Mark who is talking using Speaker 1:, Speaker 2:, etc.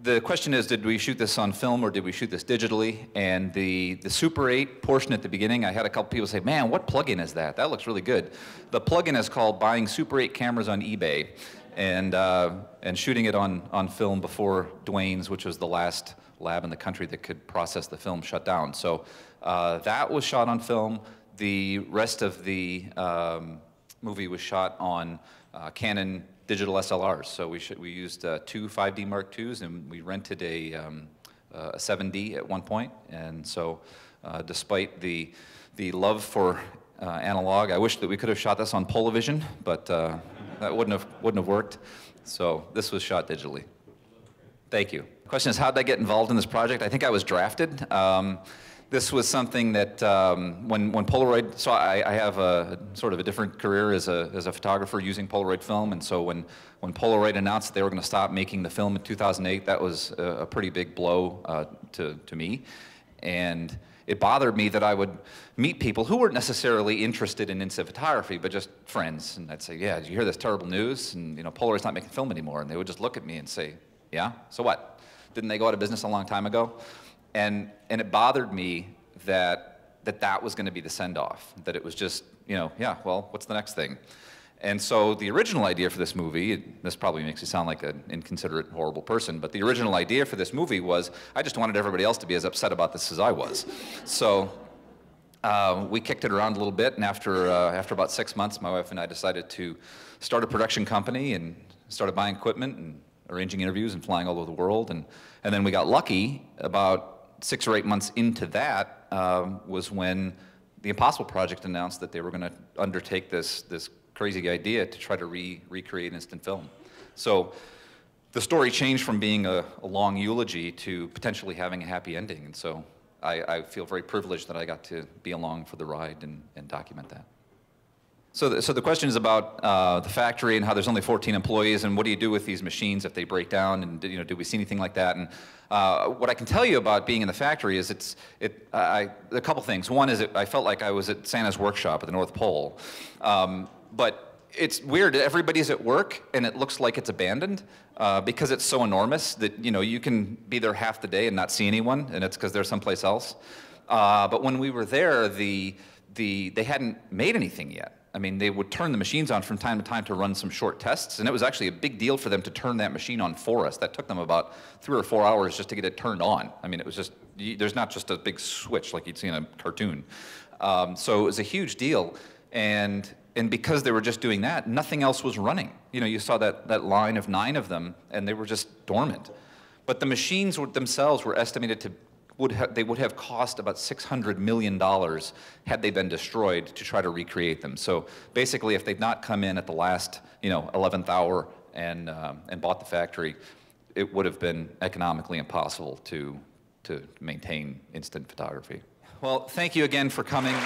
Speaker 1: The question is, did we shoot this on film or did we shoot this digitally? And the Super 8 portion at the beginning, I had a couple people say, man, what plugin is that? That looks really good. The plugin is called buying Super 8 cameras on eBay and shooting it on film before Dwayne's, which was the last lab in the country that could process the film, shut down. So that was shot on film. The rest of the movie was shot on Canon digital SLRs. So we used two 5D Mark IIs, and we rented a 7D at one point. And so despite the love for analog, I wish that we could have shot this on Polavision, but that wouldn't have worked. So this was shot digitally. Thank you. The question is, how did I get involved in this project? I think I was drafted. This was something that when Polaroid, so I have a sort of a different career as a photographer using Polaroid film, and so when Polaroid announced that they were going to stop making the film in 2008, that was a pretty big blow to me. And it bothered me that I would meet people who weren't necessarily interested in instant photography, but just friends. And I'd say, yeah, did you hear this terrible news? And you know, Polaroid's not making film anymore. And they would just look at me and say, yeah, so what? Didn't they go out of business a long time ago? And it bothered me that was going to be the send-off, that it was just, you know, yeah, well, what's the next thing? And so the original idea for this movie, this probably makes me sound like an inconsiderate, horrible person, but the original idea for this movie was I just wanted everybody else to be as upset about this as I was. So we kicked it around a little bit, and after about 6 months, my wife and I decided to start a production company and started buying equipment and arranging interviews and flying all over the world. And then we got lucky. About 6 or 8 months into that was when the Impossible Project announced that they were going to undertake this crazy idea to try to recreate instant film. So the story changed from being a long eulogy to potentially having a happy ending. And so I feel very privileged that I got to be along for the ride and document that. So the question is about the factory and how there's only 14 employees, and what do you do with these machines if they break down, and you know, do we see anything like that? And what I can tell you about being in the factory is a couple things. One is I felt like I was at Santa's workshop at the North Pole, but it's weird. Everybody's at work, and it looks like it's abandoned because it's so enormous that, you know, you can be there half the day and not see anyone, and it's because they're someplace else. But when we were there, they hadn't made anything yet. I mean, they would turn the machines on from time to time to run some short tests, and it was actually a big deal for them to turn that machine on for us. That took them about 3 or 4 hours just to get it turned on. I mean, it was just, there's not just a big switch like you'd see in a cartoon. So it was a huge deal, and because they were just doing that, nothing else was running. You know, you saw that line of 9 of them, and they were just dormant. But the machines themselves were estimated to they would have cost about $600 million had they been destroyed to try to recreate them. So basically, if they'd not come in at the last, you know, 11th hour and bought the factory, it would have been economically impossible to maintain instant photography. Well, thank you again for coming.